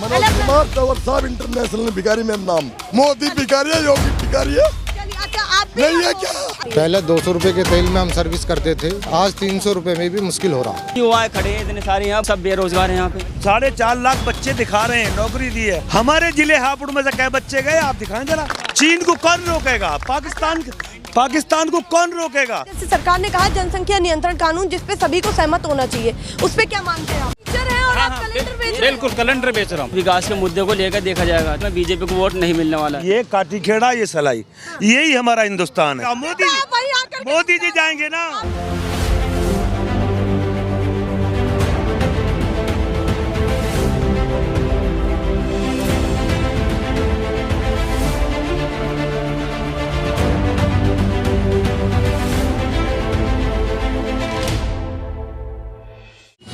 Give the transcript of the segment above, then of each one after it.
मनोज कुमार तंवर साहब इंटरनेशनल भिखारी मेरा नाम। मोदी भिखारी है, योगी भिखारी है। अच्छा, आप भी नहीं है क्या? पहले 200 रुपए के तेल में हम सर्विस करते थे, आज 300 रुपए में भी मुश्किल हो रहा। युवा खड़े हैं इतने सारे, यहाँ सब बेरोजगार हैं। यहाँ पे 4.5 लाख बच्चे दिखा रहे हैं, नौकरी दी है। हमारे जिले हापुड़ में से क्या बच्चे गए, आप दिखाएं जरा। चीन को कौन रोकेगा? पाकिस्तान को कौन रोकेगा? जैसे सरकार ने कहा जनसंख्या नियंत्रण कानून, जिसपे सभी को सहमत होना चाहिए, उस पे क्या मानते हैं आप? टीचर हैं और आप कैलेंडर बेच रहे हैं। बिल्कुल कैलेंडर बेच रहा हूँ। विकास के मुद्दे को लेकर देखा जाएगा तो बीजेपी को वोट नहीं मिलने वाला। ये काटी खेड़ा, ये सलाई, यही हमारा हिंदुस्तान है। मोदी जी जाएंगे ना।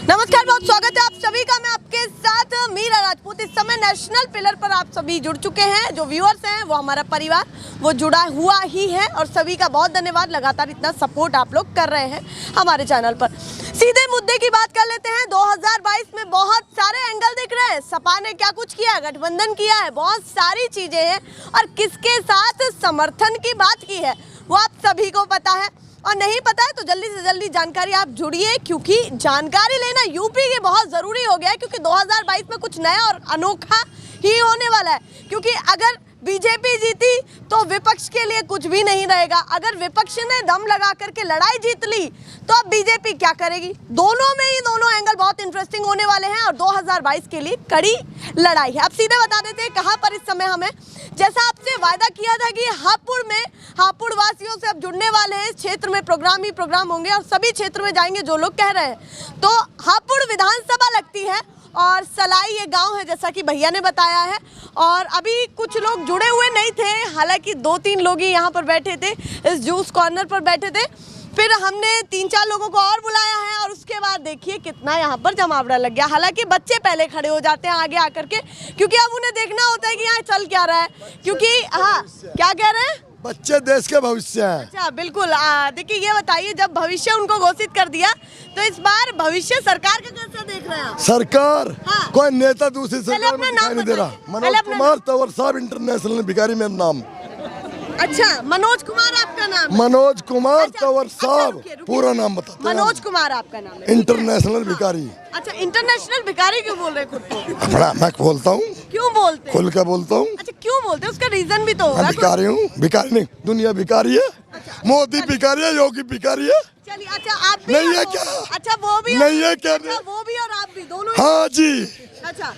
नमस्कार, बहुत स्वागत है आप सभी का। मैं आपके साथ मीरा राजपूत। इस समय नेशनल पिलर पर आप सभी जुड़ चुके हैं। जो व्यूअर्स हैं वो हमारा परिवार, वो जुड़ा हुआ ही है और सभी का बहुत धन्यवाद। लगातार इतना सपोर्ट आप लोग कर रहे हैं हमारे चैनल पर। सीधे मुद्दे की बात कर लेते हैं। 2022 में बहुत सारे एंगल दिख रहे हैं। सपा ने क्या कुछ किया, गठबंधन किया है, बहुत सारी चीजें हैं और किसके साथ समर्थन की बात की है वो आप सभी को पता है। और नहीं पता है तो जल्दी से जल्दी जानकारी आप जुड़िए, क्योंकि जानकारी लेना यूपी के बहुत ज़रूरी हो गया है। क्योंकि 2022 में कुछ नया और अनोखा ही होने वाला है। क्योंकि अगर बीजेपी जीती तो विपक्ष के लिए कुछ भी नहीं रहेगा। अगर विपक्ष ने दम लगा करके लड़ाई जीत ली तो अब बीजेपी क्या करेगी? दोनों में ही दोनों एंगल बहुत इंटरेस्टिंग होने वाले हैं और 2022 के लिए कड़ी लड़ाई है। अब सीधे बता देते हैं कहाँ पर इस समय हमें, जैसा आपसे वायदा किया था कि हापुड़ में हापुड़ वासियों से अब जुड़ने वाले हैं। इस क्षेत्र में प्रोग्राम ही प्रोग्राम होंगे और सभी क्षेत्र में जाएंगे जो लोग कह रहे हैं। तो हापुड़ विधानसभा लगती है और सलाई ये गांव है, जैसा कि भैया ने बताया है। और अभी कुछ लोग जुड़े हुए नहीं थे, हालांकि 2-3 लोग ही यहाँ पर बैठे थे, इस जूस कॉर्नर पर बैठे थे। फिर हमने 3-4 लोगों को और बुलाया है और उसके बाद देखिए कितना यहाँ पर जमावड़ा लग गया। हालांकि बच्चे पहले खड़े हो जाते हैं आगे आकर के, क्योंकि अब उन्हें देखना होता है कि यहाँ चल क्या रहा है। क्योंकि हाँ, क्या कह रहे हैं? बच्चे देश के भविष्य हैं। अच्छा, बिल्कुल। देखिए, ये बताइए, जब भविष्य उनको घोषित कर दिया तो इस बार भविष्य सरकार का कैसा देख रहे हैं आप? सरकार हाँ। कोई नेता दूसरी सरकार में अपना दिखाई नाम नहीं दे रहा। बताइए। मनोज कुमार तंवर साहब इंटरनेशनल भिखारी मेरा नाम। अच्छा, मनोज कुमार आपका नाम है? मनोज कुमार अच्छा, तंवर साहब, रुकिए। पूरा नाम बता। मनोज कुमार आपका नाम है? इंटरनेशनल भिखारी। अच्छा, इंटरनेशनल भिखारी क्यों बोल रहे खुद को? अपना मैं बोलता हूँ, क्यों बोलते हैं? खुल के बोलता हूँ। अच्छा, क्यों बोलते हैं? उसका रीजन भी तो होगा। मैं भिखारी हूँ। भिखारी नहीं, दुनिया भिखारी है। मोदी भिखारी है, योगी भिखारी है। चलिए, अच्छा आप भी नहीं है और क्या? अच्छा, वो भी नहीं है क्या? अच्छा, वो भी और आप भी दोनों? हाँ जी। अच्छा,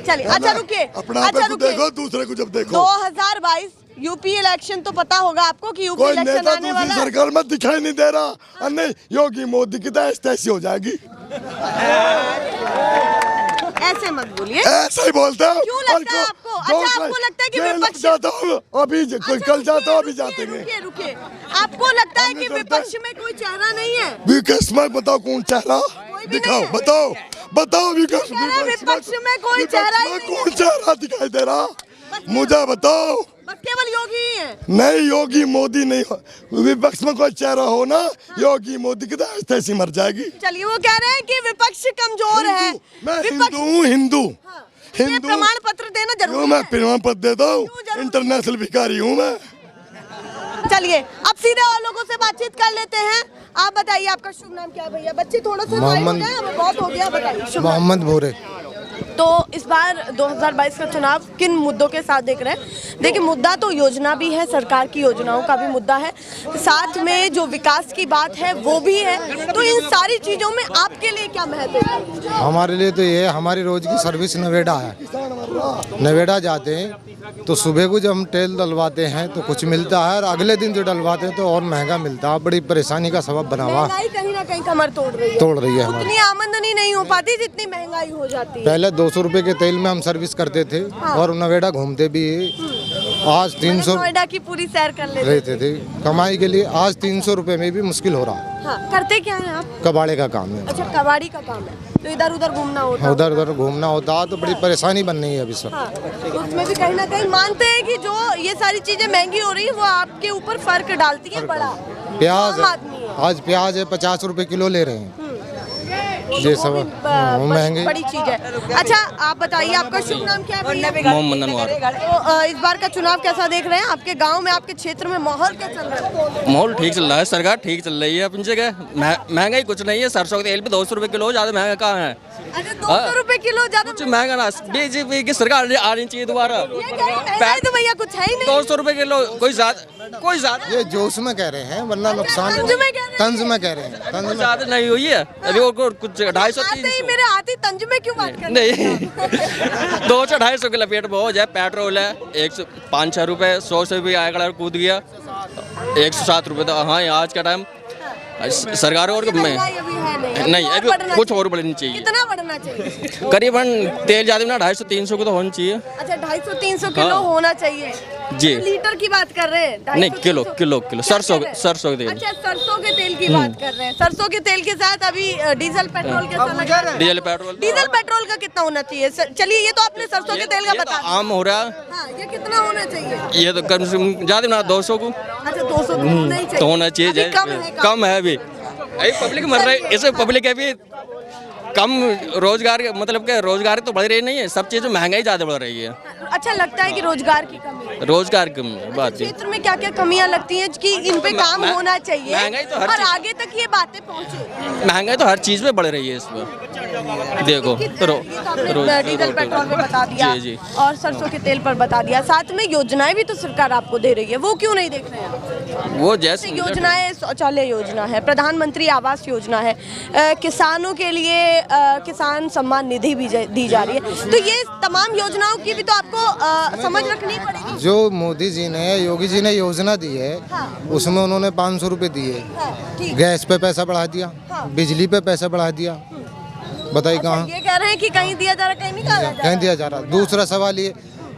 चलिए, अच्छा रुकिए। अपना अच्छा, आप रुकिए। देखो, दूसरे को जब देखो। 2022 यूपी इलेक्शन तो पता होगा आपको कि यूपी कोई इलेक्शन नेता आने दूसरी वाला है। सरकार में दिखाई नहीं दे रहा। और नहीं, योगी मोदी की ऐसी हो जाएगी। ऐसे मत बोलिए। ऐसा ही बोलता है। क्यों लगता है आपको? अच्छा, आपको लगता है कि विपक्ष जाता हूँ अभी, कोई कल जाता हूँ, अभी जाते हैं। रुकिए रुकिए, आपको लगता है कि विपक्ष में कोई चेहरा नहीं है? विकास में बताओ कौन चेहरा दिखाओ, नहीं है। बताओ बताओ। विकास विपक्ष में कोई चेहरा ही नहीं है। कौन चेहरा दिखाई दे रहा? मुझे बताओ। बस केवल योगी ही है? नहीं, योगी मोदी नहीं हो। विपक्ष में कोई चेहरा हो ना, योगी मोदी की तो ऐसी मर जाएगी। चलिए, वो कह रहे हैं कि विपक्ष कमजोर है। मैं हिंदू हूँ, हिंदू। ये प्रमाण पत्र देना जरूरी है। मैं प्रमाण पत्र देता हूँ, इंटरनेशनल भिखारी हूँ मैं। चलिए, अब सीधे और लोगों से बातचीत कर लेते हैं। आप बताइए, आपका शुभ नाम क्या है भैया? बच्चे थोड़ा सा बहुत हो गया, बताइए। मोहम्मद भोरे। तो इस बार 2022 का चुनाव किन मुद्दों के साथ देख रहे हैं? देखिए, मुद्दा तो योजना भी है, सरकार की योजनाओं का भी मुद्दा है, साथ में जो विकास की बात है वो भी है। तो इन सारी चीजों में आपके लिए क्या महत्व है? हमारे लिए तो ये हमारी रोज की सर्विस नवेड़ा है। नवेड़ा जाते हैं तो सुबह को जब हम तेल डलवाते हैं तो कुछ मिलता है और अगले दिन जो डलवाते हैं तो और महंगा मिलता है। बड़ी परेशानी का सबब बना हुआ, महंगाई कहीं ना कहीं कमर तोड़ रही है हमारी। उतनी आमदनी नहीं हो पाती जितनी महंगाई हो जाती है। पहले 200 रुपए के तेल में हम सर्विस करते थे और नवेड़ा घूमते भी। आज 300 नोएडा की पूरी सैर कर रहते थे कमाई के लिए। आज 300 रुपए में भी मुश्किल हो रहा। हाँ, करते क्या है आप? कबाड़े का काम है। अच्छा, कबाड़ी का काम है, तो इधर उधर घूमना होता है। उधर उधर घूमना होता है तो बड़ी परेशानी बन रही है अभी सब। हाँ, तो उसमें भी कहीं ना कहीं मानते हैं कि जो ये सारी चीजें महंगी हो रही है वो आपके ऊपर फर्क डालती है बड़ा। प्याज आम आदमी है। आज प्याज है 50 रुपए किलो ले रहे हैं। ये वो सब भी, महंगी बड़ी चीज है। अच्छा आप बताइए, आपका शुभ नाम क्या है भैया? मोहम्मद अनवर। तो इस बार का चुनाव कैसा देख रहे हैं? आपके गांव में, आपके क्षेत्र में माहौल क्या चल रहा है? माहौल ठीक चल रहा है, सरकार ठीक चल रही है अपनी जगह। महंगाई कुछ नहीं है, सरसों के तेल पे 200 रुपए किलो, ज्यादा महंगा कहाँ है? अच्छा 200 रुपए किलो ज्यादा कुछ महंगा ना, बीजेपी की सरकार आनी चाहिए दोबारा। ये क्या है? महंगाई तो भैया कुछ है ही नहीं। 200 रुपए किलो, कोई ज्यादा ये जोश में कह रहे हैं, वरना नुकसान तंज में कह रहे हैं। तंज में कह रहे हैं, तंज में। ज्यादा नहीं हुई है अभी, और कुछ 250 आते ही 300 मेरे आते ही तंज में क्यों बात कर रहे हैं? नहीं 200-250 के लपेट में हो जाए। पेट्रोल है 105-6 रुपए, 100 से भी आया कूद गया 107 रुपए। तो हाँ आज का टाइम सरकार और महंगाई अभी है नहीं, और अभी बढ़ना कुछ चाहिए। और बढ़नी चाहिए। कितना बढ़ना चाहिए? करीबन तेल ज्यादा ना 250-300 को तो होना चाहिए। अच्छा 250-300 किलो हाँ। होना चाहिए जी। लीटर की बात कर रहे हैं? नहीं, 250-300 किलो क्या सरसों कह रहे हैं? सरसों के तेल। अच्छा सरसों के तेल की बात कर रहे हैं। सरसों के तेल के साथ अभी डीजल पेट्रोल कैसा लगा? डीजल पेट्रोल डीजल पेट्रोल का कितना होना चाहिए? चलिए ये तो आपने सरसों के तेल का ये तो बता दिया। आम हो रहा है, हाँ ये कितना होना चाहिए? ये तो कम से कम ज्यादा ना 200 को अच्छा 200 नहीं चाहिए तो होना चाहिए। अभी कम है अभी, पब्लिक मर रही है, इसे पब्लिक अभी कम रोजगार, मतलब कि रोजगार तो बढ़ रही नहीं है, सब चीज़ महंगाई ज़्यादा बढ़ रही है। अच्छा लगता है कि रोजगार की कमी है? रोजगार की बात है। क्षेत्र में क्या क्या कमियां लगती हैं कि इन पे काम होना चाहिए महंगाई तो हर और चीज़- आगे तक ये बातें पहुंचे? महंगाई तो हर चीज़ में बढ़ रही है इसमें। देखो डीजल पेट्रोल में बता दिया जी, जी। और सरसों के तेल पर बता दिया, साथ में योजनाएं भी तो सरकार आपको दे रही है, वो क्यों नहीं देख रहे हैं आप? वो जैसे योजनाएं, शौचालय योजना है, प्रधानमंत्री आवास योजना है, किसानों के लिए किसान सम्मान निधि भी दी जा रही है, तो ये तमाम योजनाओं की भी तो आपको समझ रखनी पड़ेगी। जो मोदी जी ने, योगी जी ने योजना दी है, हाँ। उसमें उन्होंने 500 रुपये दिए, हाँ, ठीक। गैस पे पैसा बढ़ा दिया, हाँ। बिजली पे पैसा बढ़ा दिया, बताइए अच्छा, कहाँ ये कह रहे हैं कि कहीं दिया जा रहा, कहीं नहीं कहा जा रहा। कहीं दिया जा रहा। दूसरा सवाल ये,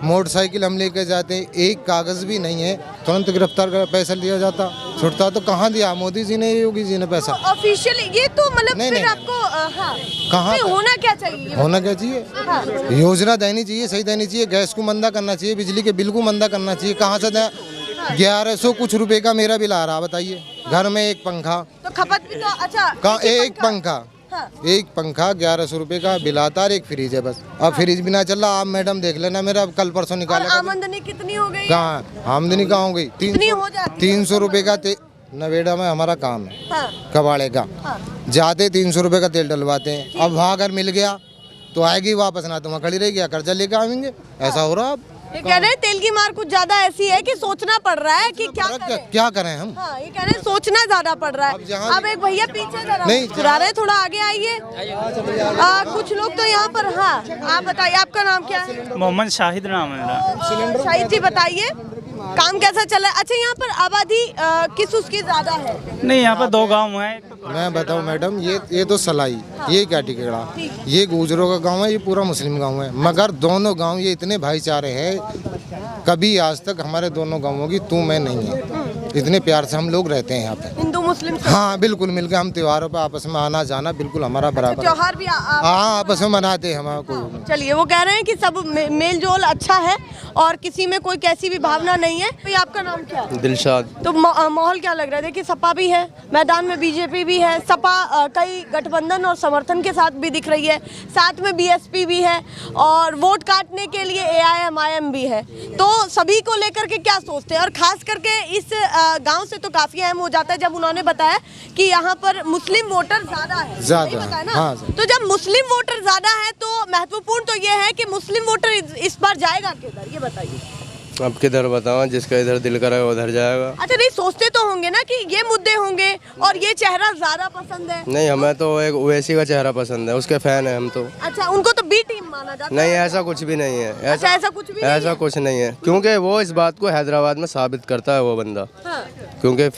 मोटरसाइकिल हम लेके जाते हैं, एक कागज भी नहीं है, तुरंत गिरफ्तार कर पैसा लिया जाता, छुटता। तो कहाँ दिया मोदी जी ने, योगी जी ने पैसा? ऑफिशियली ये तो मतलब नहीं, फिर नहीं। आपको हाँ कहाँ नहीं, पे? होना क्या चाहिए? होना क्या चाहिए? हाँ। योजना देनी चाहिए, सही देनी चाहिए, गैस को मंदा करना चाहिए, बिजली के बिल को मंदा करना चाहिए। कहाँ से दें? 1100 कुछ रुपए का मेरा बिल आ रहा, बताइए। घर में एक पंखा, तो खपत भी तो अच्छा कहाँ एक पंखा, हाँ। एक पंखा 1100 रुपए का बिल आता है, एक फ्रिज है बस। अब फ्रिज भी ना चल रहा, आप मैडम देख लेना मेरा, अब कल परसों और निकाला। आमदनी कितनी हो गई? कहाँ आमदनी कहाँ हो गई? कितनी हो जाती? 300 रुपए का नवेड़ा में हमारा काम है, हाँ। कबाड़े का। हाँ। जाते 300 रुपए का तेल डलवाते हैं, अब वहाँ अगर मिल गया तो आएगी वापस, ना तो वहाँ खड़ी रहेगी, कर्जा लेके आएंगे। ऐसा हो रहा अब। ये कह रहे हैं तेल की मार कुछ ज्यादा ऐसी है कि सोचना पड़ रहा है कि क्या करें। क्या करें हम? हाँ ये कह रहे हैं सोचना ज्यादा पड़ रहा अब है। जहाँ- अब एक भैया पीछे जरा नहीं, चुरा रहे, थोड़ा आगे आइए। कुछ लोग तो यहाँ पर, हाँ आप बताइए आपका नाम क्या है? मोहम्मद शाहिद नाम है मेरा। शाहिद जी बताइए काम कैसा चला है? अच्छा यहाँ पर आबादी किस उसकी ज्यादा है? नहीं, यहाँ पर 2 गांव हैं। मैं बताऊं मैडम, ये तो सलाई, ये क्या टिकड़ा, ये गुजरों का गांव है, ये पूरा मुस्लिम गांव है, मगर दोनों गांव ये इतने भाईचारे हैं, कभी आज तक हमारे दोनों गांवों की तू मैं नहीं है। इतने प्यार से हम लोग रहते हैं यहाँ पे। हिंदू मुस्लिम हाँ बिल्कुल मिलकर हम त्योहारों पर आपस में आना जाना बिल्कुल हमारा बराबर है। त्योहार भी हाँ आपस में मनाते हैं हमारा कोई। चलिए वो कह रहे हैं कि सब मेल जोल अच्छा है और किसी में कोई कैसी भी भावना नहीं है। तो आपका नाम क्या है? दिलशाद। तो माहौल क्या लग रहा है? देखिए सपा भी है मैदान में, बीजेपी भी है, सपा कई गठबंधन और समर्थन के साथ भी दिख रही है, साथ में बीएसपी भी है और वोट काटने के लिए एआईएमआईएम भी है। तो सभी को लेकर के क्या सोचते हैं? और खास करके इस गांव से तो काफी अहम हो जाता है जब उन्होंने बताया कि यहाँ पर मुस्लिम वोटर ज्यादा है। ज्यादा सही बताया ना? हाँ। तो जब मुस्लिम वोटर ज्यादा है तो महत्वपूर्ण तो ये है कि मुस्लिम वोटर इस बार जाएगा किधर, ये बताइए। अब किधर बताओ, जिसका इधर दिल करे उधर जाएगा। अच्छा नहीं सोचते तो होंगे ना कि ये मुद्दे होंगे और ये चेहरा ज्यादा पसंद है। नहीं, हमें तो एक ओवैसी का चेहरा पसंद है, उसके फैन है हम तो। अच्छा उनको तो बी टीम माना जाता नहीं, है? ऐसा कुछ भी नहीं है। अच्छा ऐसा कुछ भी नहीं ऐसा है? कुछ नहीं है, क्योंकि वो इस बात को हैदराबाद में साबित करता है वो बंदा। हाँ। क्योंकि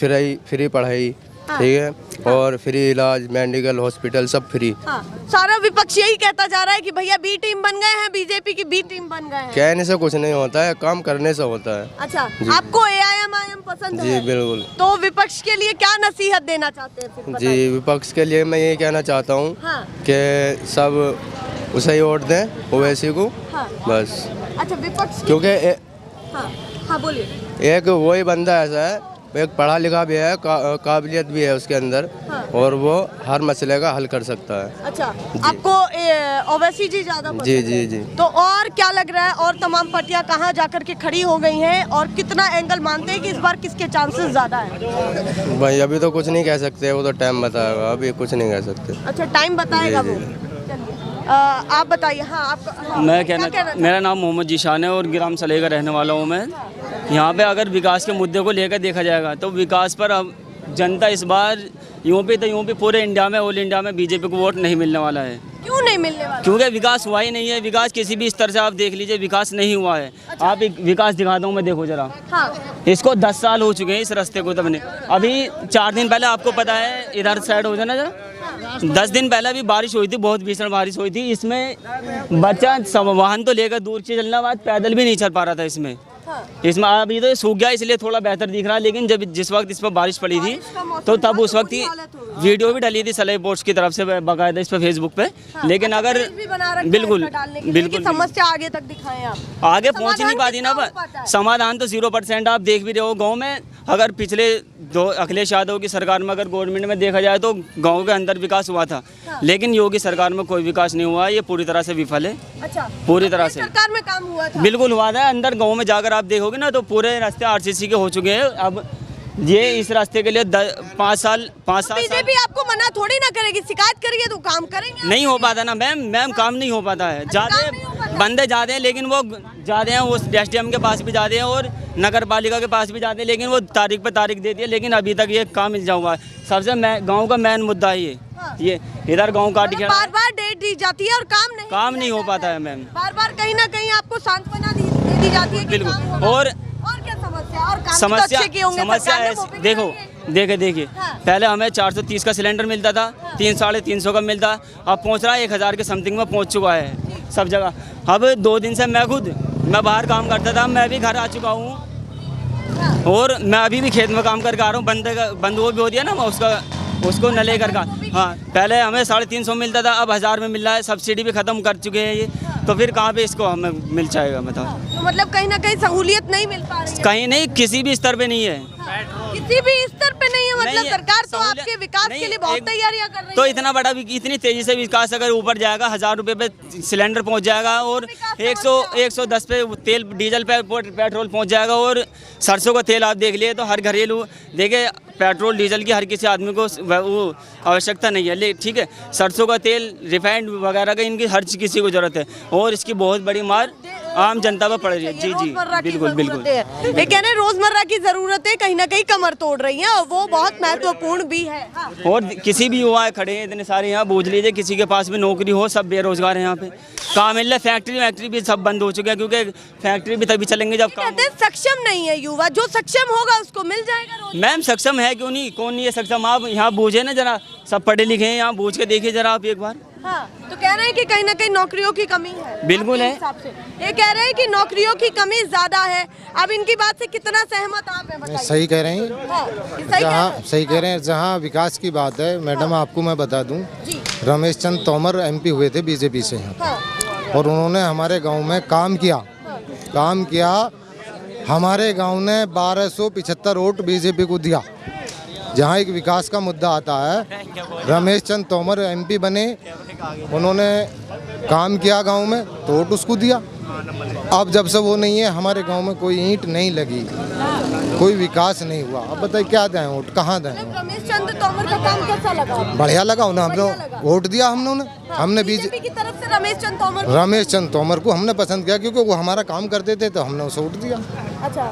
फ्री पढ़ाई, ठीक है, और फ्री इलाज, मेडिकल, हॉस्पिटल सब फ्री। हाँ। सारा विपक्ष यही कहता जा रहा है कि भैया बी टीम बन गए हैं, बीजेपी की बी टीम बन गए हैं। कहने से कुछ नहीं होता है, काम करने से होता है। अच्छा आपको एआईएमआईएम पसंद जी है? बिल्कुल। तो विपक्ष के लिए क्या नसीहत देना चाहते हैं फिर? जी विपक्ष के लिए मैं ये कहना चाहता हूँ हाँ। कि सब उसे ही वोट दें, ओवैसी को, हाँ। बस। अच्छा विपक्ष क्योंकि हाँ हाँ बोलिए। एक वही बंदा ऐसा है एक पढ़ा लिखा भी है, काबिलियत भी है उसके अंदर, और वो हर मसले का हल कर सकता है। अच्छा, आपको ओवैसी जी ज्यादा पसंद जी है? जी जी। तो और क्या लग रहा है, और तमाम पार्टियां कहाँ जाकर के खड़ी हो गई हैं, और कितना एंगल मानते हैं कि इस बार किसके चांसेस ज्यादा है? भाई अभी तो कुछ नहीं कह सकते, वो तो टाइम बताएगा, अभी कुछ नहीं कह सकते। अच्छा, टाइम बताएगा जी, वो। जी। चलिए, आप बताइए। हाँ, आपका मैं क्या कहना मेरा नाम मोहम्मद जीशान है और ग्राम सलेह का रहने वाला हूँ मैं। यहाँ पे अगर विकास के मुद्दे को लेकर देखा जाएगा तो विकास पर अब जनता इस बार यूँ पे पूरे इंडिया में, ऑल इंडिया में बीजेपी को वोट नहीं मिलने वाला है। क्यों नहीं मिलने वाला? क्योंकि विकास हुआ ही नहीं है। विकास किसी भी स्तर से आप देख लीजिए, विकास नहीं हुआ है। आप एक विकास दिखाता हूँ मैं, देखो जरा। हाँ, इसको 10 साल हो चुके हैं इस रास्ते को तबने। अभी 4 दिन पहले आपको पता है, इधर साइड हो जाना जरा, 10 दिन पहले भी बारिश हुई थी, बहुत भीषण बारिश हुई थी। इसमें बच्चा वाहन तो लेकर दूर से चलना, बाद पैदल भी नहीं चल पा रहा था इसमें। इसमें अभी तो सूख गया इसलिए थोड़ा बेहतर दिख रहा है, लेकिन जब जिस वक्त इस पर बारिश पड़ी थी तो तब उस वक्त ही वीडियो भी डली थी सलेह पोस्ट की तरफ से बाकायदा इस पर फेसबुक पे। लेकिन अगर बिल्कुल बिल्कुल समस्या आगे तक दिखाएं आप, आगे पहुंच ही नहीं पाती ना, पर समाधान तो 0% आप देख भी रहे हो। गांव में अगर पिछले अखिलेश यादव की सरकार में, अगर गवर्नमेंट में देखा जाए तो गांव के अंदर विकास हुआ था, लेकिन योगी सरकार में कोई विकास नहीं हुआ। ये पूरी तरह से विफल है। अच्छा, पूरी तरह से सरकार में काम हुआ था? बिल्कुल हुआ था। अंदर गांव में जाकर आप देखोगे ना तो पूरे रास्ते आरसीसी के हो चुके हैं। अब ये इस रास्ते के लिए 5 साल बीजेपी आपको मना थोड़ी ना करेगी, शिकायत करेगी तो काम करेंगे। नहीं हो पाता ना मैम, काम नहीं हो पाता है। जाते बंदे जाते हैं, लेकिन वो जाते हैं उस एसडीएम के पास भी जाते हैं और नगर पालिका के पास भी जाते हैं, लेकिन वो तारीख पे तारीख देती है, लेकिन अभी तक ये काम मिल जाऊंगा। सबसे गाँव का मेन मुद्दा है ये इधर गाँव काट के बार बार डेट दी जाती है और काम नहीं हो पाता है मैम। बार बार कहीं ना कहीं आपको सांत्वना दे दी जाती है कि बिल्कुल। काम होगा। और क्या समस्या? और काम तो अच्छे किए होंगे, समस्या सरकार ने है, वो भी देखिए पहले हमें 430 का सिलेंडर मिलता था, 300-350 का मिलता, अब पहुंच रहा है 1000 के समथिंग में पहुंच चुका है सब जगह। अब 2 दिन से मैं बाहर काम करता था, मैं भी घर आ चुका हूँ और मैं अभी भी खेत में काम करके आ रहा हूँ। बंद वो भी हो दिया ना, मैं उसको न लेकर का। हाँ, पहले हमें 350 मिलता था, अब 1000 में मिल रहा है। सब्सिडी भी खत्म कर चुके हैं ये, तो फिर कहाँ पे इसको हमें मिल जाएगा बताओ? तो मतलब कहीं ना कहीं सहूलियत नहीं मिल पा रही है। कहीं नहीं, किसी भी स्तर पे नहीं है, किसी भी स्तर पे नहीं है। मतलब नहीं है। सरकार तो सहूलियत आपके विकास के लिए बहुत तैयारियां कर रही तो है। इतना बड़ा इतनी तेजी से विकास अगर ऊपर जाएगा, 1000 रुपये पे सिलेंडर पहुंच जाएगा और 110 पे तेल डीजल पे पेट्रोल पहुंच जाएगा, और सरसों का तेल आप देख लिए तो हर घरेलू देखिए, पेट्रोल डीजल की हर किसी आदमी को वो आवश्यकता नहीं है, ठीक है। सरसों का तेल, रिफाइंड वगैरह का इनकी हर किसी को जरूरत है, और इसकी बहुत बड़ी मार आम जनता पर पड़ रही है। जी बिल्कुल बिल्कुल। ये कह रहे रोजमर्रा की जरूरतें कहीं ना कहीं कमर तोड़ रही हैं, और वो बहुत महत्वपूर्ण भी है। हाँ। और किसी भी युवा खड़े हैं इतने सारे यहाँ, बूझ लीजिए किसी के पास भी नौकरी हो, सब बेरोजगार है यहाँ पे। काम मिल रहा है, फैक्ट्री भी सब बंद हो चुके हैं, क्योंकि फैक्ट्री भी तभी चलेंगे जब काम। कहते हैं सक्षम नहीं है युवा, जो सक्षम होगा उसको मिल जाएगा रोजगार। मैम सक्षम है क्यों नहीं, कौन नहीं है सक्षम? आप यहाँ बूझे ना जरा, सब पढ़े लिखे हैं, यहाँ बूझ के देखिए जरा आप एक बार। हाँ, तो कह रहे हैं कि कहीं ना कहीं नौकरियों की कमी है। बिल्कुल है। ये कह रहे हैं कि नौकरियों की कमी ज्यादा है। अब इनकी बात से कितना सहमत आप हैं, बताइए? सही कह रहे हैं। हाँ, सही कह रहे हैं। जहाँ विकास की बात है मैडम, आपको मैं बता दूं, रमेश चंद तोमर MP हुए थे बीजेपी से यहाँ, और उन्होंने हमारे गांव में काम किया। हमारे गांव ने 1275 वोट बीजेपी को दिया। जहाँ एक विकास का मुद्दा आता है, रमेश चंद तोमर MP बने, उन्होंने काम किया गांव में तो वोट उसको दिया। अब जब से वो नहीं है, हमारे गांव में कोई ईंट नहीं लगी, कोई विकास नहीं हुआ। अब बताइए क्या दें वोट, कहाँ दें? रमेश चंद तोमर का काम कैसा लगा? बढ़िया लगा उन्हें, हमने वोट दिया। हमने बीजेपी की तरफ से रमेश चंद तोमर को हमने पसंद किया, क्योंकि वो हमारा काम करते थे, तो हमने उसे वोट दिया। अच्छा,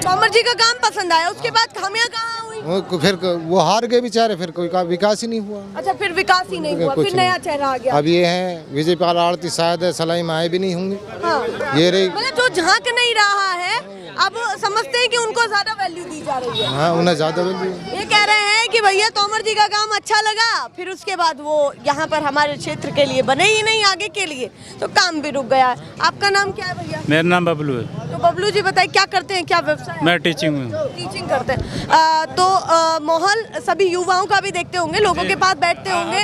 तोमर जी का काम पसंद आया, उसके बाद खामियां कहाँ हुई? फिर वो हार गए बेचारे, फिर कोई विकास ही नहीं हुआ। अच्छा, फिर विकास ही नहीं हुआ, फिर नया चेहरा आ गया। अब ये है विजय पाल आरती, शायद सलाई में आए भी नहीं होंगे। हाँ। ये रही, मतलब जो झांक नहीं रहा है, अब समझते हैं कि उनको ज्यादा वैल्यू दी जा रही है। हाँ, उन्हें ज्यादा वैल्यू। ये कह रहे हैं कि भैया तोमर जी का काम अच्छा लगा, फिर उसके बाद वो यहाँ पर हमारे क्षेत्र के लिए बने ही नहीं, आगे के लिए तो काम भी रुक गया है। आपका नाम क्या है भैया? मेरा नाम बबलू है। तो बबलू जी बताइए, क्या करते हैं, क्या व्यवसाय? मैं टीचिंग में। टीचिंग करते हैं। तो माहौल सभी युवाओं का भी देखते होंगे, लोगों के पास बैठते होंगे,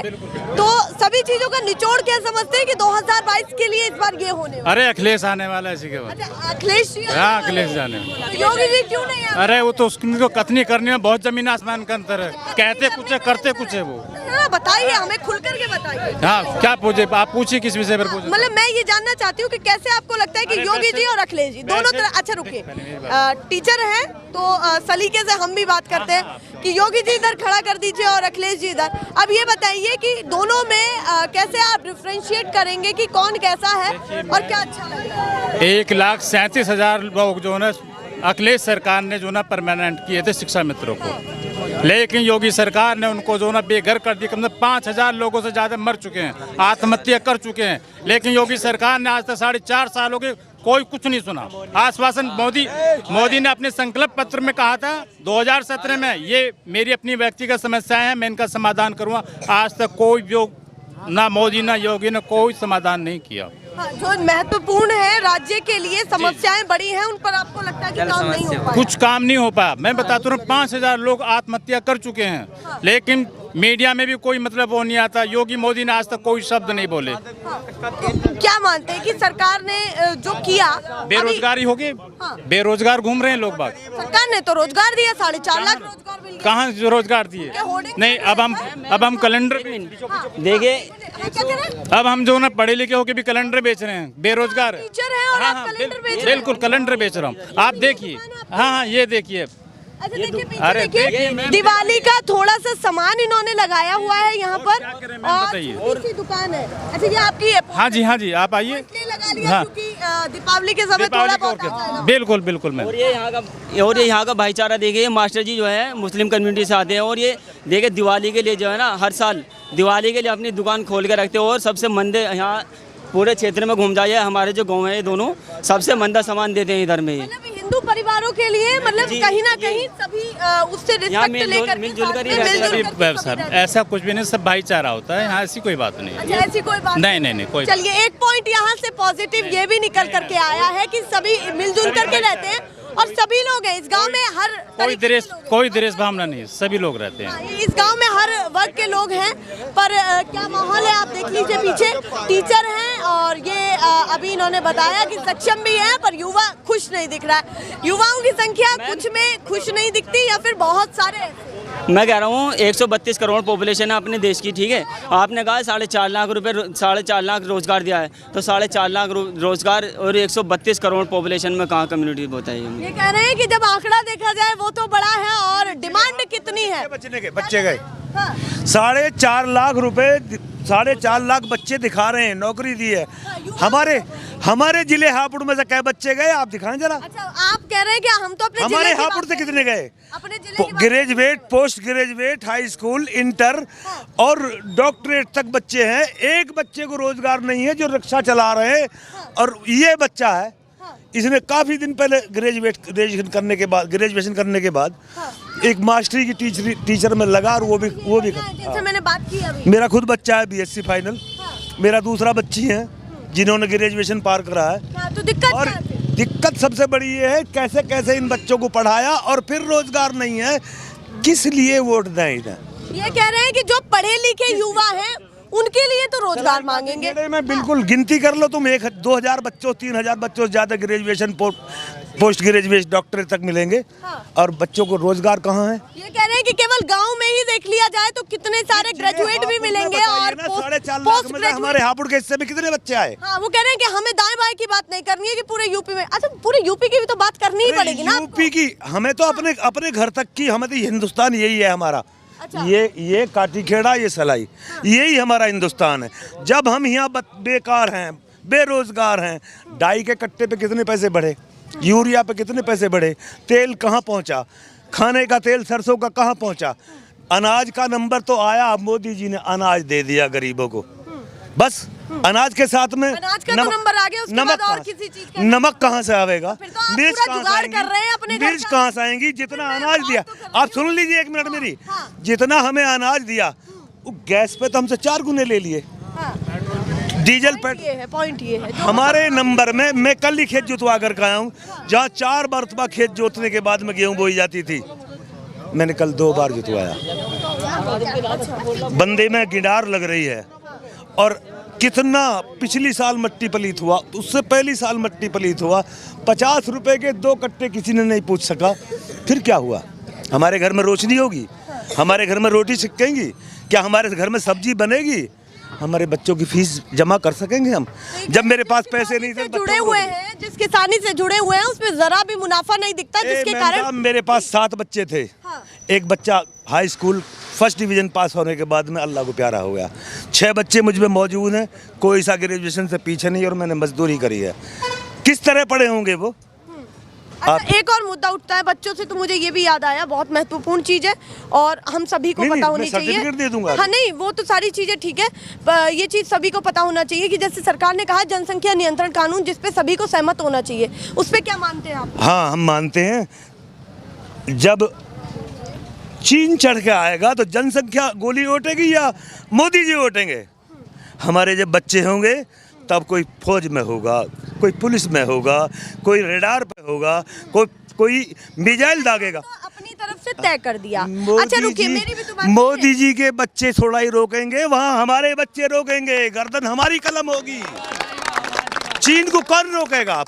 तो सभी चीजों का निचोड़ क्या समझते हैं कि 2022 के लिए इस बार ये होने वाला? अरे अखिलेश आने वाला है इसी के बाद। अच्छा, अखिलेश जी? हाँ, अखिलेश जाने। योगी जी क्यों नहीं आए? अरे वो तो उसको कथनी करने में बहुत जमीन आसमान का अंतर है। कहते कुछ है करते कुछ है वो। बताइए, हमें खुल करके बताइए। हाँ, क्या पूछे आप? पूछिए किस विषय पर पूछे। मतलब मैं ये जानना चाहती हूँ कि कैसे आपको लगता है कि योगी जी और अखिलेश जी दोनों तरह। अच्छा रुकिए, टीचर हैं तो सलीके से हम भी बात करते हैं कि योगी जी इधर खड़ा कर दीजिए और अखिलेश जी इधर। अब ये बताइए कि दोनों में कैसे आप डिफरेंशिएट करेंगे कि कौन कैसा है और क्या अच्छा लगता है? 1,37,000 लोग जो है अखिलेश सरकार ने जो ना परमानेंट किए थे शिक्षा मित्रों को, लेकिन योगी सरकार ने उनको जो ना बेघर कर दिया। कम से 5,000 लोगों से ज़्यादा मर चुके हैं, आत्महत्या कर चुके हैं, लेकिन योगी सरकार ने आज तक 4.5 सालों के कोई कुछ नहीं सुना। आश्वासन मोदी ने अपने संकल्प पत्र में कहा था 2017 में, ये मेरी अपनी व्यक्तिगत समस्याएं हैं, मैं इनका समाधान करूँगा। आज तक कोई ना मोदी ना योगी ने कोई समाधान नहीं किया। जो महत्वपूर्ण है राज्य के लिए, समस्याएं बड़ी हैं, उन पर आपको लगता है कि काम नहीं हो पाया? कुछ काम नहीं हो पाया। मैं बताता हूँ 5,000 लोग आत्महत्या कर चुके हैं, लेकिन मीडिया में भी कोई मतलब वो नहीं आता। योगी मोदी ने आज तक कोई शब्द नहीं बोले। क्या मानते हैं कि सरकार ने जो किया, बेरोजगारी हो गई, बेरोजगार घूम रहे हैं लोग बाग। सरकार ने तो रोजगार दिया, 4.5 लाख रोजगार मिल गए। कहाँ रोजगार दिए? नहीं, अब हम कैलेंडर देखिए, अब हम जो ना पढ़े लिखे होके भी कैलेंडर बेच रहे हैं, बेरोजगार है। टीचर है और आप कैलेंडर बेच रहे हैं? बिल्कुल कैलेंडर बेच रहा हूँ, आप देखिए। हाँ, ये देखिए। अच्छा देखिए, अरे देखिए दिवाली का थोड़ा सा सामान इन्होंने लगाया हुआ है यहाँ पर और बताइए। छोटी सी दुकान है। अच्छा ये आपकी है? हाँ जी, आप आइए। लगा लिया हाँ। क्योंकि दीपावली के समय थोड़ा बहुत आ जाएगा। बिल्कुल मैं। और ये यहाँ का भाईचारा देखिए, मास्टर जी जो है मुस्लिम कम्युनिटी से आते हैं, और ये देखिए दिवाली के लिए जो है ना, हर साल दिवाली के लिए अपनी दुकान खोल के रखते हैं। और सबसे मंदे यहाँ पूरे क्षेत्र में घूम जाइए, हमारे जो गाँव है ये दोनों सबसे मंदा सामान देते हैं इधर में। हिंदू परिवारों के लिए मतलब कहीं ना कहीं सभी उससे रिस्पेक्ट लेकर मिलजुल कर ही ऐसा कुछ भी नहीं, सब भाईचारा होता है यहाँ, ऐसी कोई बात नहीं। अच्छा, ऐसी कोई बात नहीं कोई। चलिए, एक पॉइंट यहाँ से पॉजिटिव ये भी निकल करके आया है कि सभी मिलजुल करके रहते हैं और सभी लोग हैं इस गांव में। हर कोई द्वेष भावना नहीं, सभी लोग रहते हैं इस गांव में, हर वर्ग के लोग हैं। पर क्या माहौल है आप देख लीजिए, पीछे टीचर हैं और ये अभी इन्होंने बताया कि सक्षम भी है, पर युवा खुश नहीं दिख रहा है। युवाओं की संख्या कुछ में खुश नहीं दिखती या फिर बहुत सारे। मैं कह रहा हूँ 132 करोड़ पॉपुलेशन है अपने देश की, ठीक है। आपने कहा 4.5 लाख रुपए, 4.5 लाख रोजगार दिया है, तो 4.5 लाख रोजगार और 132 करोड़ पॉपुलेशन में कहाँ कम्युनिटी बताइए? ये कह रहे हैं कि जब आंकड़ा देखा जाए वो तो बड़ा है और डिमांड कितनी है? बच्चे गए 4.5 लाख रुपए, 4.5 लाख बच्चे दिखा रहे हैं, नौकरी दी है। हमारे जिले हापुड़ में से कई बच्चे गए, आप दिखाएं जरा। अच्छा, आप कह रहे हैं कि हम तो अपने हमारे हापुड़ से कितने गए? अपने जिले की graduate, post graduate, high school, inter और डॉक्टरेट तक बच्चे हैं। एक बच्चे को रोजगार नहीं है जो रिक्शा चला रहे हैं। और ये बच्चा है, इसने काफी दिन पहले ग्रेजुएशन करने के बाद एक मास्टरी की टीचर में लगा, और वो भी जिनसे मैंने बात की अभी। मेरा खुद बच्चा है BSc फाइनल, मेरा दूसरा बच्ची है जिन्होंने ग्रेजुएशन पार करा है। तो दिक्कत और दिक्कत सबसे बड़ी ये है कैसे कैसे इन बच्चों को पढ़ाया और फिर रोजगार नहीं है, किस लिए वोट दें इधर? ये कह रहे हैं कि जो पढ़े लिखे युवा हैं उनके लिए तो रोजगार मांगेंगे। मैं बिल्कुल गिनती कर लो तुम, 2,000 बच्चों, 3,000 बच्चों से ज्यादा ग्रेजुएशन, पोस्ट ग्रेजुएट, डॉक्टरेट तक मिलेंगे। और बच्चों को रोजगार कहाँ है? ये कह रहे हैं कि केवल गांव में ही देख लिया जाए तो कितने सारे ग्रेजुएट भी मिलेंगे और 4.5 लाख में हमारे हापुड़ के हिस्से में कितने बच्चे आए? हाँ, वो कह रहे हैं कि हमें दाएं बाएं की बात नहीं करनी है कि पूरे यूपी में। अच्छा, पूरे यूपी की भी तो बात करनी ही पड़ेगी ना। यूपी की हमें तो अपने घर तक की, हमें तो हिंदुस्तान यही है हमारा। अच्छा। ये काटीखेड़ा, ये सलाई, यही हमारा हिंदुस्तान है। जब हम यहाँ बेकार हैं, बेरोजगार हैं, डाई के कट्टे पे कितने पैसे बढ़े, यूरिया पे कितने पैसे बढ़े, तेल कहाँ पहुँचा, खाने का तेल सरसों का कहाँ पहुँचा, अनाज का नंबर तो आया, मोदी जी ने अनाज दे दिया गरीबों को। बस अनाज के साथ में अनाज का नंबर आ गया, उसके बाद और किसी चीज का नमक कहाँ से आवेगा? मिर्च कहाँ से आएंगी? जितना अनाज दिया, आप सुन लीजिए एक मिनट मेरी, जितना हमें अनाज दिया वो गैस पे तो हमसे 4 गुने ले लिए। डीजल पेट्रोल पॉइंट ये है हमारे नंबर में। मैं कल ही खेत जुतवा कर आया हूँ, जहाँ 4 मरतबा खेत जोतने के बाद में गेहूँ बोई जाती थी, मैंने कल 2 बार जुतवाया। बंदे में गिडार लग रही है और कितना पिछली साल मट्टी पलीत हुआ, उससे पहली साल मट्टी पलीत हुआ, 50 रुपए के 2 कट्टे किसी ने नहीं पूछ सका। फिर क्या हुआ? हमारे घर में रोशनी होगी, हमारे घर में रोटी सिकेंगी, क्या हमारे घर में सब्जी बनेगी, हमारे बच्चों की फीस जमा कर सकेंगे हम? जब मेरे पास पैसे नहीं थे। जुड़े हुए हैं, जिस किसानी से जुड़े हुए हैं उसमें जरा भी मुनाफा नहीं दिखता, जिसके कारण मेरे पास 7 बच्चे थे। हाँ। एक बच्चा high school first division pass होने के बाद में अल्लाह को प्यारा हो गया। 6 बच्चे मुझ में मौजूद हैं, कोई सा ग्रेजुएशन से पीछे नहीं, और मैंने मजदूरी करी है। किस तरह पढ़े होंगे वो? अच्छा, एक और मुद्दा उठता है बच्चों से, तो मुझे ये भी याद आया, बहुत महत्वपूर्ण चीज है और हम सभी को पता होनी चाहिए। सर्टिफिकेट दे दूंगा। हाँ नहीं, वो तो सारी चीजें ठीक है, ये चीज सभी को पता होना चाहिए कि जैसे सरकार ने कहा जनसंख्या नियंत्रण कानून, जिसपे सभी को सहमत होना चाहिए, उस पे क्या मानते हैं आप? हाँ, हम मानते हैं। जब चीन चढ़ के आएगा तो जनसंख्या गोली उठेगी या मोदी जी उठेंगे? हमारे जब बच्चे होंगे तब कोई फौज में होगा, कोई पुलिस में होगा, कोई रडार पे होगा, कोई मिसाइल दागेगा। तो अपनी तरफ से तय कर दिया। अच्छा रुकिए, मेरी भी तो बात मोदी जी के बच्चे थोड़ा ही रोकेंगे, वहाँ हमारे बच्चे रोकेंगे, गर्दन हमारी कलम होगी। चीन को कौन रोकेगा?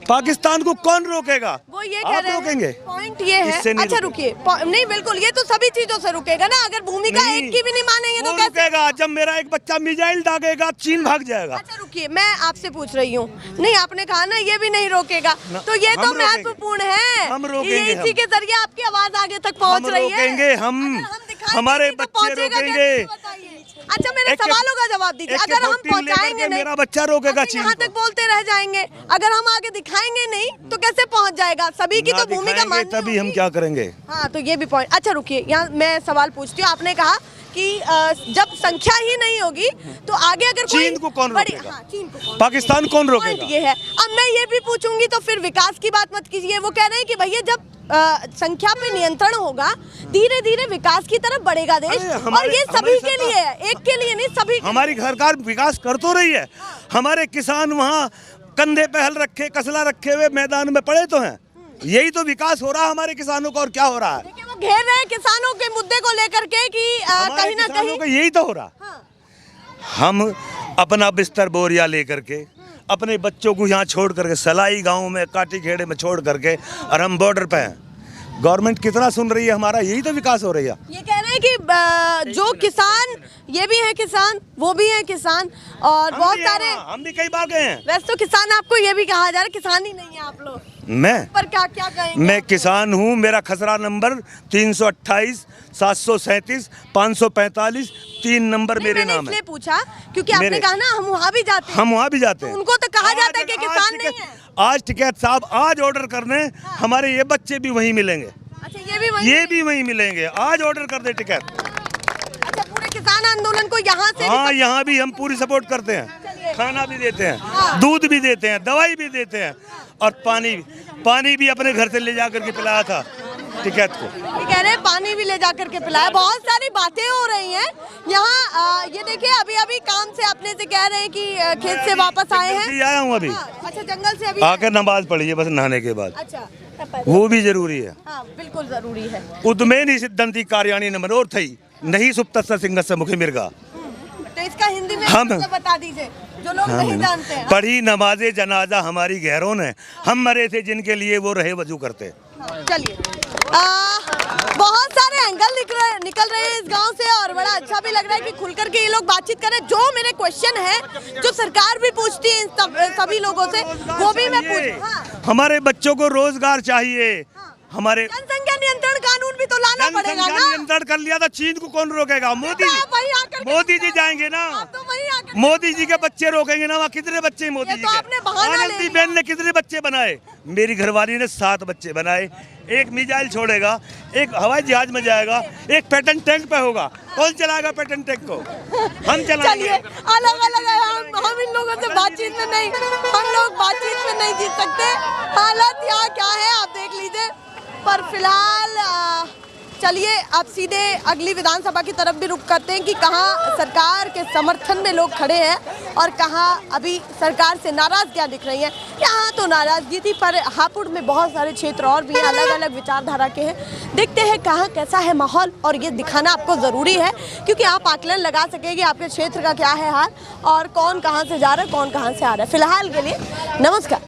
पाकिस्तान को कौन रोकेगा? वो ये कह रहे रोकेंगे। हैं, पॉइंट ये है। अच्छा रुकिए, नहीं बिल्कुल, ये तो सभी चीजों से रुकेगा ना, अगर भूमिका एक की भी नहीं मानेंगे तो कैसे रुकेगा? जब मेरा एक बच्चा मिसाइल दागेगा, चीन भाग जाएगा। अच्छा रुकिए, मैं आपसे पूछ रही हूँ, नहीं आपने कहा ना ये भी नहीं रोकेगा, तो ये तो महत्वपूर्ण है। हम रोकेंगे, इसी के जरिए आपकी आवाज आगे तक पहुँच रही है। रोकेंगे हम, हमारे बच्चे रोकेंगे। अच्छा, मेरे सवालों का जवाब दीजिए। अगर हम पहुंचाएंगे नहीं, मेरा बच्चा रोकेगा चीन यहाँ तक बोलते रह जाएंगे, अगर हम आगे दिखाएंगे नहीं तो कैसे पहुंच जाएगा? सभी की तो भूमिका माननी तभी हम क्या करेंगे? हाँ, तो ये भी पॉइंट। अच्छा रुकिए, यहाँ मैं सवाल पूछती हूँ। आपने कहा कि जब संख्या ही नहीं होगी तो आगे अगर चीन को कौन रोकेगा? हाँ, चीन को पाकिस्तान कौन रोकेगा? ये है। अब मैं ये भी पूछूंगी तो फिर विकास की बात मत कीजिए। वो कह रहे हैं कि भैया जब संख्या पे नियंत्रण होगा, धीरे धीरे विकास की तरफ बढ़ेगा देश, और ये सभी के लिए है, एक के लिए नहीं, सभी। हमारी सरकार विकास कर तो रही है। हमारे किसान वहाँ कंधे पे हल रखे, कसला रखे हुए मैदान में पड़े तो हैं। यही तो विकास हो रहा है हमारे किसानों का, और क्या हो रहा है? वो घेर रहे हैं किसानों के मुद्दे को लेकर के कि कहीं ना कहीं यही तो हो रहा। हाँ। हम अपना बिस्तर बोरिया लेकर के, अपने बच्चों को यहाँ छोड़ करके, सलाई गांव में, काटी खेड़े में छोड़ करके, और हम बॉर्डर पे हैं। गवर्नमेंट कितना सुन रही है हमारा? यही तो विकास हो रही है। ये कह रहे हैं कि जो किसान, ये भी है किसान, वो भी है किसान, और बहुत सारे, हम भी कई बार गए हैं। वैसे तो किसान आपको ये भी कहा जा रहा है, किसान ही नहीं है आप लोग। मैं पर क्या क्या कहेंगे? मैं किसान हूँ। मेरा खसरा नंबर 328 737 545 3 नंबर मेरे नाम है। इसलिए पूछा क्योंकि आपने कहा ना हम वहाँ भी जाते हैं। हम वहाँ भी जाते हैं। उनको तो कहा जाता है कि किसान नहीं है। आज टिकैत साहब आज ऑर्डर करने, हमारे ये बच्चे भी वहीं मिलेंगे। अच्छा, ये भी वहीं मिलेंगे। आज ऑर्डर कर दे टिकैत। अच्छा, पूरे किसान आंदोलन को यहाँ से? हाँ, यहाँ भी हम पूरी सपोर्ट करते हैं, खाना भी देते हैं, दूध भी देते हैं, दवाई भी देते हैं, और पानी भी अपने घर से ले जाकर के पिलाया था टिकैत को। ये कह रहे हैं पानी भी ले जाकर के पिलाया। बहुत सारी बातें हो रही हैं यहाँ। ये देखिए, अभी काम से अपने से कह रहे हैं कि खेत से वापस आए हैं। आया हूँ अभी। अच्छा, जंगल से अभी आकर नमाज पढ़ी है बस नहाने के बाद। अच्छा, वो भी जरूरी है। हाँ, बिल्कुल जरूरी है। उद्मेनी सिद्धंती कार्याणी न मनोर थई, नहीं सुप्तस्य सिंहस्य मुखे मिर्गा। तो इसका हिंदी में हम मतलब बता दीजिए, जो लोग नहीं जानते हैं। पढ़ी नमाजे जनाजा हमारी गहरों ने, हम मरे थे जिनके लिए वो रहे वजू करते। चलिए, बहुत सारे एंगल निकल रहे हैं इस गांव से, और बड़ा अच्छा भी लग रहा है कि खुल करके ये लोग बातचीत करें। जो मेरे क्वेश्चन है, जो सरकार भी पूछती है इन सभी लोगों से, वो भी मैं पूछूं। हमारे बच्चों को रोजगार चाहिए। हमारे जनसंख्या नियंत्रण कानून भी तो लाना पड़ेगा ना। नियंत्रण कर लिया था, चीन को कौन रोकेगा? मोदी जी जाएंगे ना। मोदी जी के बच्चे रोकेंगे ना? वहाँ कितने बच्चे मोदी जी के? आनंदीबेन ने कितने बच्चे बनाए? मेरी घरवाली ने 7 बच्चे बनाए। एक मिसाइल छोड़ेगा, एक हवाई जहाज में जाएगा, एक पैटर्न टैंक पे होगा। कौन चलाएगा पैटर्न टैंक को? हम चलाएंगे। अलग अलग हम इन लोगों से बातचीत में नहीं, हम लोग बातचीत में नहीं जीत सकते। हालत यहाँ क्या है आप देख लीजिए। पर फिलहाल चलिए अब सीधे अगली विधानसभा की तरफ भी रुख करते हैं कि कहाँ सरकार के समर्थन में लोग खड़े हैं और कहाँ अभी सरकार से नाराजगियाँ दिख रही हैं। यहाँ तो नाराजगी थी, पर हापुड़ में बहुत सारे क्षेत्र और भी अलग अलग विचारधारा के हैं। देखते हैं कहाँ कैसा है माहौल, और ये दिखाना आपको ज़रूरी है क्योंकि आप आकलन लगा सकेंगे आपके क्षेत्र का क्या है हाल और कौन कहाँ से जा रहा है, कौन कहाँ से आ रहा है। फिलहाल के लिए नमस्कार।